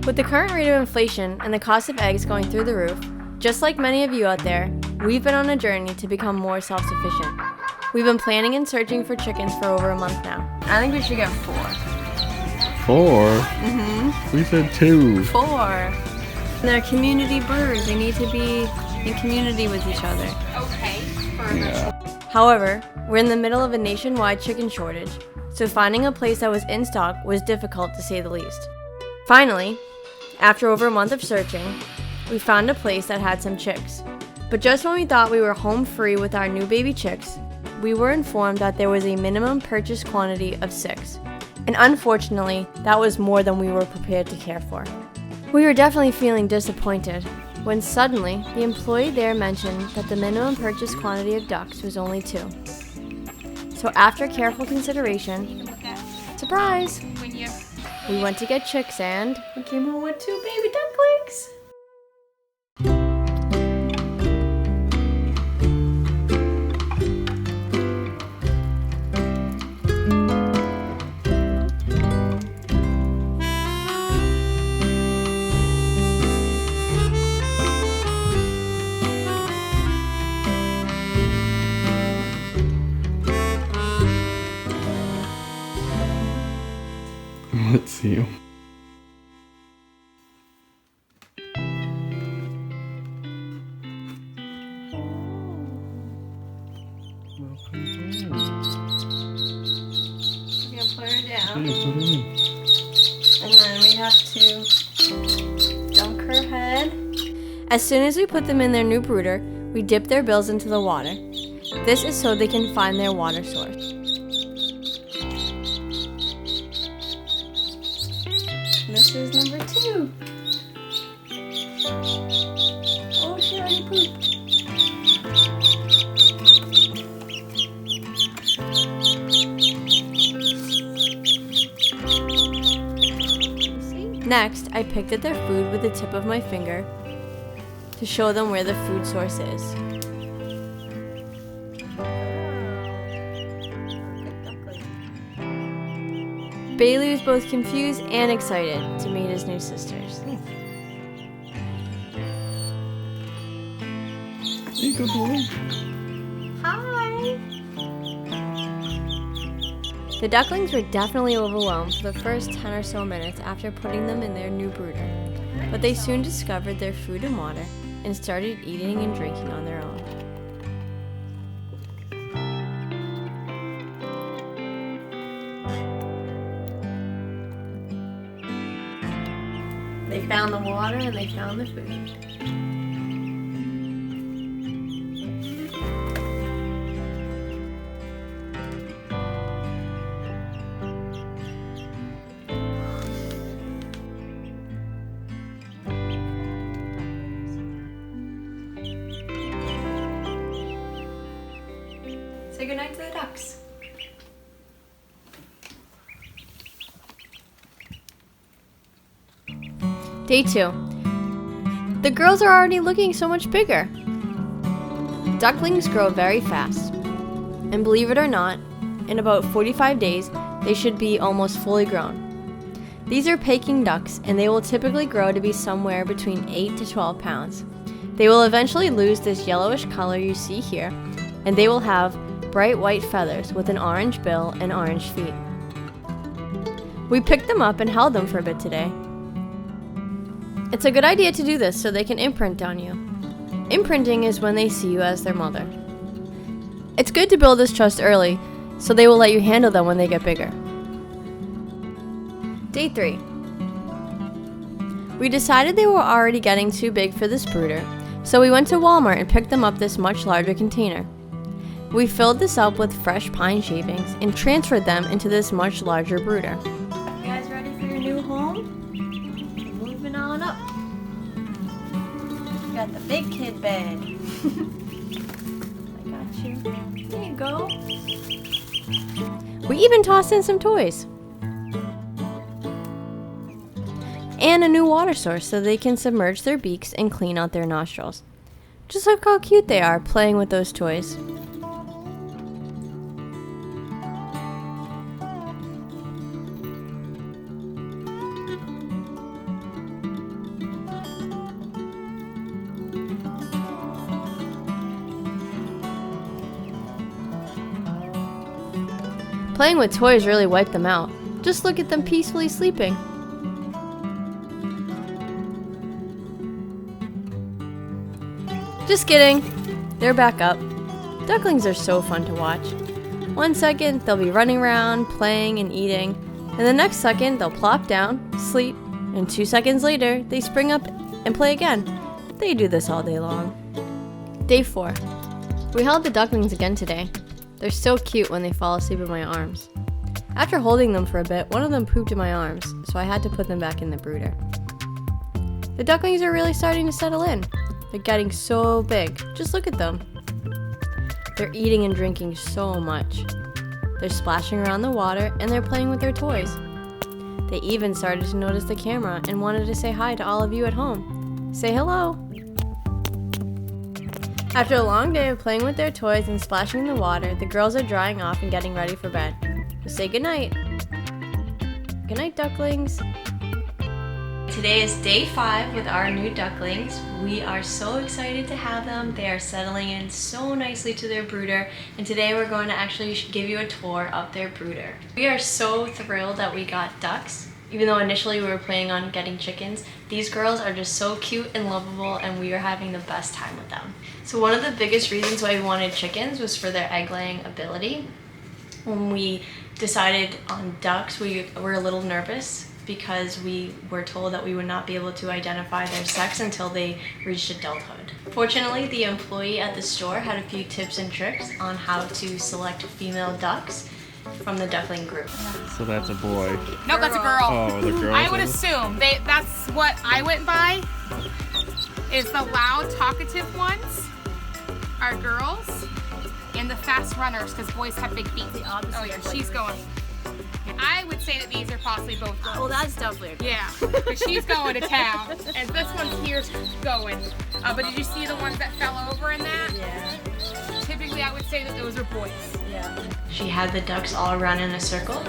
With the current rate of inflation and the cost of eggs going through the roof, just like many of you out there, we've been on a journey to become more self-sufficient. We've been planning and searching for chickens for over a month now. I think we should get 4. 4? Mm-hmm. We said 2. 4. They're community birds. They need to be in community with each other. Okay. Yeah. However, we're in the middle of a nationwide chicken shortage, so finding a place that was in stock was difficult to say the least. Finally, after over a month of searching, we found a place that had some chicks. But just when we thought we were home free with our new baby chicks, we were informed that there was a minimum purchase quantity of 6. And unfortunately, that was more than we were prepared to care for. We were definitely feeling disappointed when suddenly the employee there mentioned that the minimum purchase quantity of ducks was only 2. So after careful consideration, surprise! We went to get chicks and we came home with 2 baby ducklings. Let's see. We're gonna put her down, Okay, put her in. and then we have to dunk her head. As soon as we put them in their new brooder, we dip their bills into the water. This is so they can find their water source. This is number 2. Oh, she already pooped. Next, I picked at their food with the tip of my finger to show them where the food source is. Bailey was both confused and excited to meet his new sisters. Hey, good boy. Hi! The ducklings were definitely overwhelmed for the first 10 or so minutes after putting them in their new brooder, but they soon discovered their food and water and started eating and drinking on their own. They found the water and they found the food. Say goodnight to the ducks. Day 2. The girls are already looking so much bigger. Ducklings grow very fast. And believe it or not, in about 45 days, they should be almost fully grown. These are Peking ducks, and they will typically grow to be somewhere between 8 to 12 pounds. They will eventually lose this yellowish color you see here, and they will have bright white feathers with an orange bill and orange feet. We picked them up and held them for a bit today. It's a good idea to do this so they can imprint on you. Imprinting is when they see you as their mother. It's good to build this trust early so they will let you handle them when they get bigger. Day 3. We decided they were already getting too big for this brooder, so we went to Walmart and picked them up this much larger container. We filled this up with fresh pine shavings and transferred them into this much larger brooder. You guys ready for your new home? Moving on up. We got the big kid bed. I got you. There you go. We even tossed in some toys. And a new water source so they can submerge their beaks and clean out their nostrils. Just look how cute they are playing with those toys. Playing with toys really wiped them out. Just look at them peacefully sleeping. Just kidding. They're back up. Ducklings are so fun to watch. 1 second, they'll be running around, playing and eating, and the next second, they'll plop down, sleep, and 2 seconds later, they spring up and play again. They do this all day long. Day 4. We held the ducklings again today. They're so cute when they fall asleep in my arms. After holding them for a bit, one of them pooped in my arms, so I had to put them back in the brooder. The ducklings are really starting to settle in. They're getting so big. Just look at them. They're eating and drinking so much. They're splashing around the water and they're playing with their toys. They even started to notice the camera and wanted to say hi to all of you at home. Say hello. After a long day of playing with their toys and splashing in the water, the girls are drying off and getting ready for bed. So say goodnight. Good night, ducklings. Today is day 5 with our new ducklings. We are so excited to have them. They are settling in so nicely to their brooder, and today we're going to actually give you a tour of their brooder. We are so thrilled that we got ducks. Even though initially we were planning on getting chickens, these girls are just so cute and lovable, and we are having the best time with them. So one of the biggest reasons why we wanted chickens was for their egg laying ability. When we decided on ducks, we were a little nervous because we were told that we would not be able to identify their sex until they reached adulthood. Fortunately, the employee at the store had a few tips and tricks on how to select female ducks from the duckling group. So that's a boy. No, that's a girl. Oh, the girl. I would assume that's what I went by. Is the loud, talkative ones are girls, and the fast runners, because boys have big feet. Oh yeah, she's going. I would say that these are possibly both girls. Well, that's definitely a girl. Yeah, but she's going to town, and this one's here's going. But did you see the ones that fell over in that? Yeah. Typically, I would say that those are boys. Yeah. She had the ducks all run in a circle,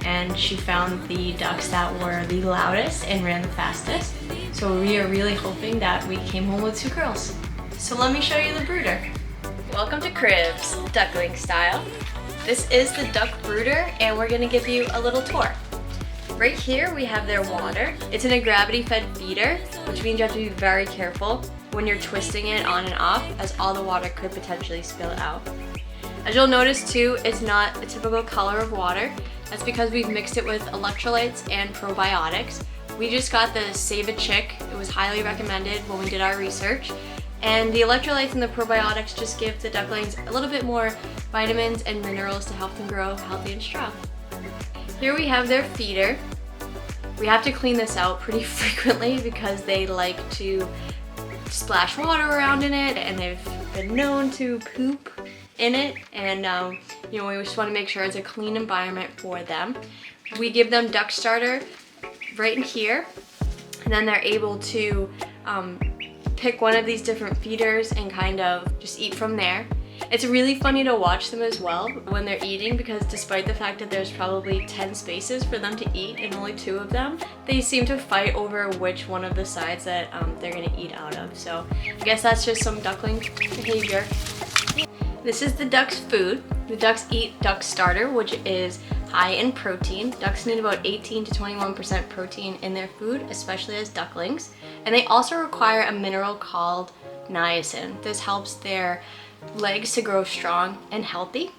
and she found the ducks that were the loudest and ran the fastest. So we are really hoping that we came home with 2 girls. So let me show you the brooder. Welcome to Cribs, duckling style. This is the duck brooder, and we're gonna give you a little tour. Right here we have their water. It's in a gravity-fed feeder, which means you have to be very careful when you're twisting it on and off, as all the water could potentially spill out. As you'll notice too, it's not a typical color of water. That's because we've mixed it with electrolytes and probiotics. We just got the Save a Chick. It was highly recommended when we did our research. And the electrolytes and the probiotics just give the ducklings a little bit more vitamins and minerals to help them grow healthy and strong. Here we have their feeder. We have to clean this out pretty frequently because they like to splash water around in it, and they've been known to poop in it, and we just want to make sure it's a clean environment for them. We give them duck starter right in here, and then they're able to pick one of these different feeders and kind of just eat from there. It's really funny to watch them as well when they're eating, because despite the fact that there's probably 10 spaces for them to eat and only 2 of them, they seem to fight over which one of the sides that they're gonna eat out of. So I guess that's just some duckling behavior. This is the duck's food. The ducks eat duck starter, which is high in protein. Ducks need about 18 to 21% protein in their food, especially as ducklings. And they also require a mineral called niacin. This helps their legs to grow strong and healthy.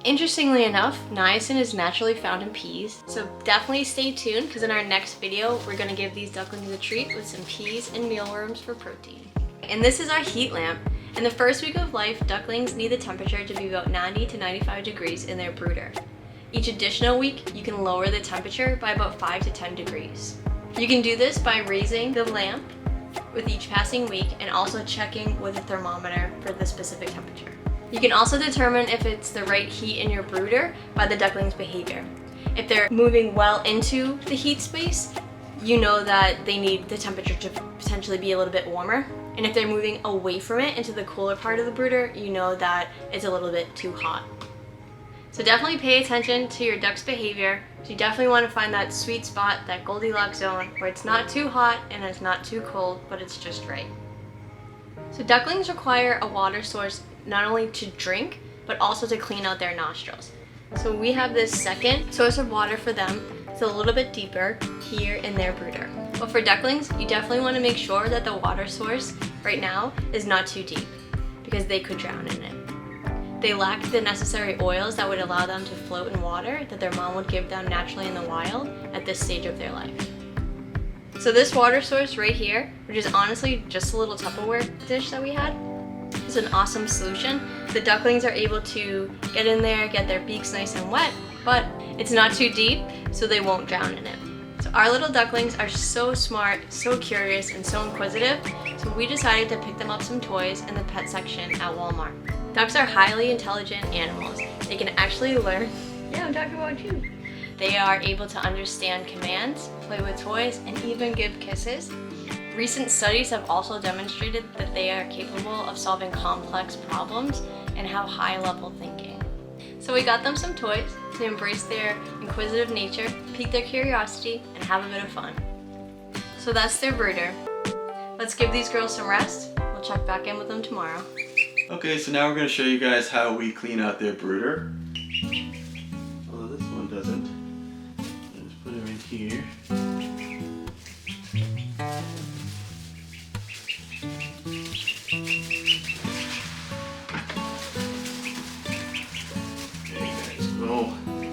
Interestingly enough, niacin is naturally found in peas. So definitely stay tuned, because in our next video, we're gonna give these ducklings a treat with some peas and mealworms for protein. And this is our heat lamp. In the first week of life, ducklings need the temperature to be about 90 to 95 degrees in their brooder. Each additional week, you can lower the temperature by about 5 to 10 degrees. You can do this by raising the lamp with each passing week, and also checking with a thermometer for the specific temperature. You can also determine if it's the right heat in your brooder by the duckling's behavior. If they're moving well into the heat space, you know that they need the temperature to potentially be a little bit warmer. And if they're moving away from it into the cooler part of the brooder, you know that it's a little bit too hot. So definitely pay attention to your duck's behavior. So you definitely want to find that sweet spot, that Goldilocks zone, where it's not too hot and it's not too cold, but it's just right. So ducklings require a water source not only to drink, but also to clean out their nostrils. So we have this second source of water for them. It's a little bit deeper here in their brooder. But for ducklings, you definitely want to make sure that the water source right now is not too deep because they could drown in it. They lack the necessary oils that would allow them to float in water that their mom would give them naturally in the wild at this stage of their life. So this water source right here, which is honestly just a little Tupperware dish that we had, is an awesome solution. The ducklings are able to get in there, get their beaks nice and wet, but it's not too deep, so they won't drown in it. So our little ducklings are so smart, so curious, and so inquisitive, so we decided to pick them up some toys in the pet section at Walmart. Ducks are highly intelligent animals. They can actually learn, yeah, I'm talking about you. They are able to understand commands, play with toys, and even give kisses. Recent studies have also demonstrated that they are capable of solving complex problems and have high-level thinking. So we got them some toys to embrace their inquisitive nature, pique their curiosity, and have a bit of fun. So that's their brooder. Let's give these girls some rest. We'll check back in with them tomorrow. Okay, so now we're going to show you guys how we clean out their brooder. Although this one doesn't. Let's put him in here.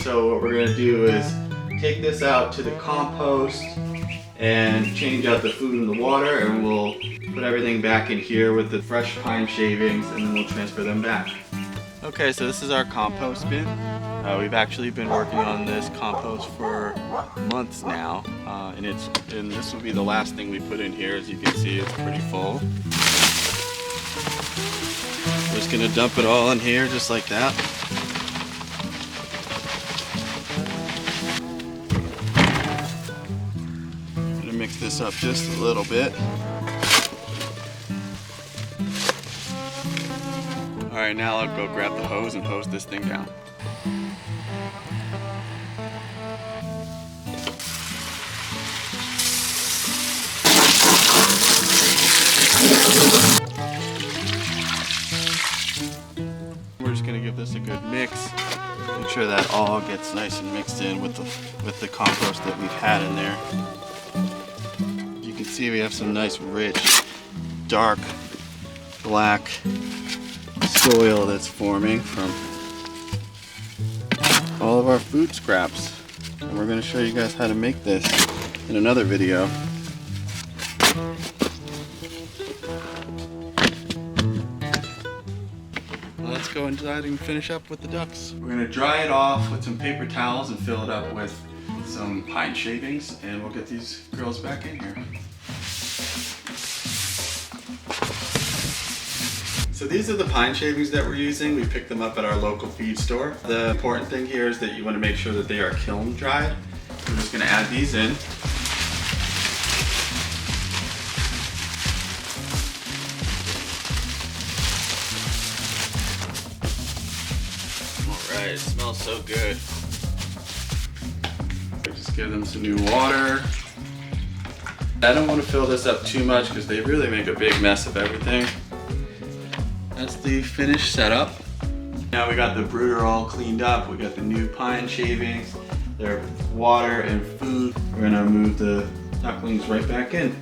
So what we're going to do is take this out to the compost and change out the food and the water, and we'll put everything back in here with the fresh pine shavings, and then we'll transfer them back. Okay, so this is our compost bin. We've actually been working on this compost for months now, and this will be the last thing we put in here. As you can see, it's pretty full. We're just going to dump it all in here just like that. Mix this up just a little bit. Alright, now I'll go grab the hose and hose this thing down. We're just going to give this a good mix. Make sure that all gets nice and mixed in with the compost that we've had in there. You can see we have some nice rich dark black soil that's forming from all of our food scraps, and we're going to show you guys how to make this in another video. Let's go inside and finish up with the ducks. We're going to dry it off with some paper towels and fill it up with some pine shavings, and we'll get these girls back in here. So these are the pine shavings that we're using. We picked them up at our local feed store. The important thing here is that you want to make sure that they are kiln dried. We're just going to add these in. Alright, it smells so good. Just give them some new water. I don't want to fill this up too much because they really make a big mess of everything. That's the finished setup. Now we got the brooder all cleaned up. We got the new pine shavings, their water and food. We're gonna move the ducklings right back in.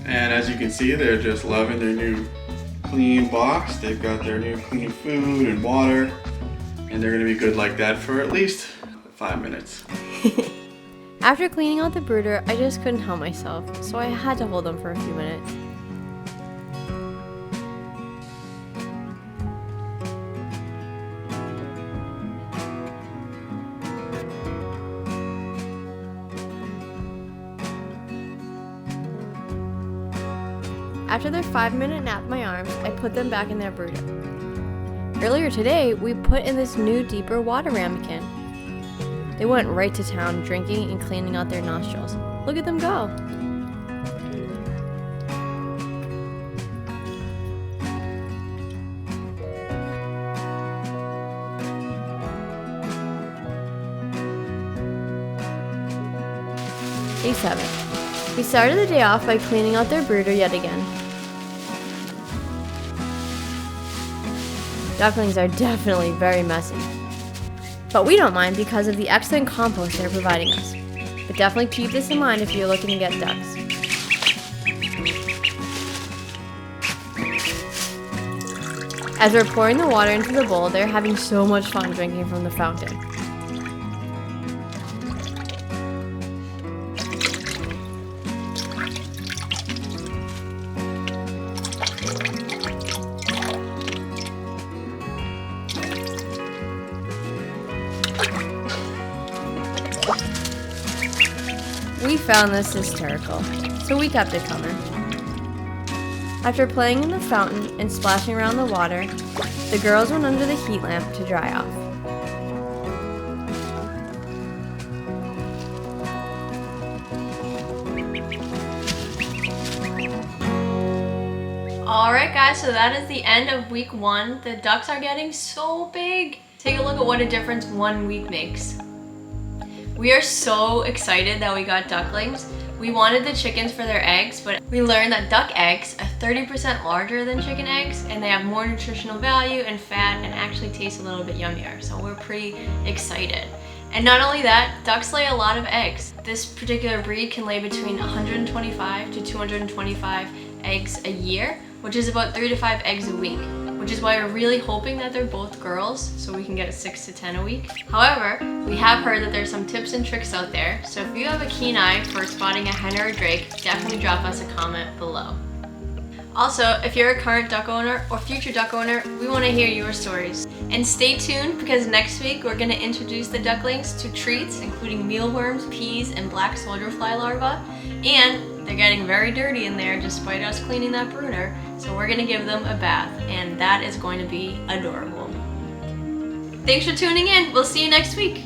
And as you can see, they're just loving their new clean box. They've got their new clean food and water, and they're gonna be good like that for at least 5 minutes. After cleaning out the brooder, I just couldn't help myself, so I had to hold them for a few minutes. After their 5-minute nap in my arms, I put them back in their brooder. Earlier today, we put in this new deeper water ramekin. They went right to town drinking and cleaning out their nostrils. Look at them go. Day 7. We started the day off by cleaning out their brooder yet again. Ducklings are definitely very messy. But we don't mind because of the excellent compost they're providing us. But definitely keep this in mind if you're looking to get ducks. As we're pouring the water into the bowl, they're having so much fun drinking from the fountain. We found this hysterical, so we kept it coming. After playing in the fountain and splashing around the water, the girls went under the heat lamp to dry off. Alright guys, so that is the end of week 1. The ducks are getting so big. Take a look at what a difference 1 week makes. We are so excited that we got ducklings. We wanted the chickens for their eggs, but we learned that duck eggs are 30% larger than chicken eggs, and they have more nutritional value and fat and actually taste a little bit yummier. So we're pretty excited. And not only that, ducks lay a lot of eggs. This particular breed can lay between 125 to 225 eggs a year, which is about 3 to 5 eggs a week, which is why we're really hoping that they're both girls so we can get 6 to 10 a week. However, we have heard that there's some tips and tricks out there, so if you have a keen eye for spotting a hen or a drake, definitely drop us a comment below. Also, if you're a current duck owner or future duck owner, we want to hear your stories. And stay tuned because next week we're going to introduce the ducklings to treats including mealworms, peas, and black soldier fly larvae. And they're getting very dirty in there despite us cleaning that brooder, so we're going to give them a bath, and that is going to be adorable. Thanks for tuning in. We'll see you next week.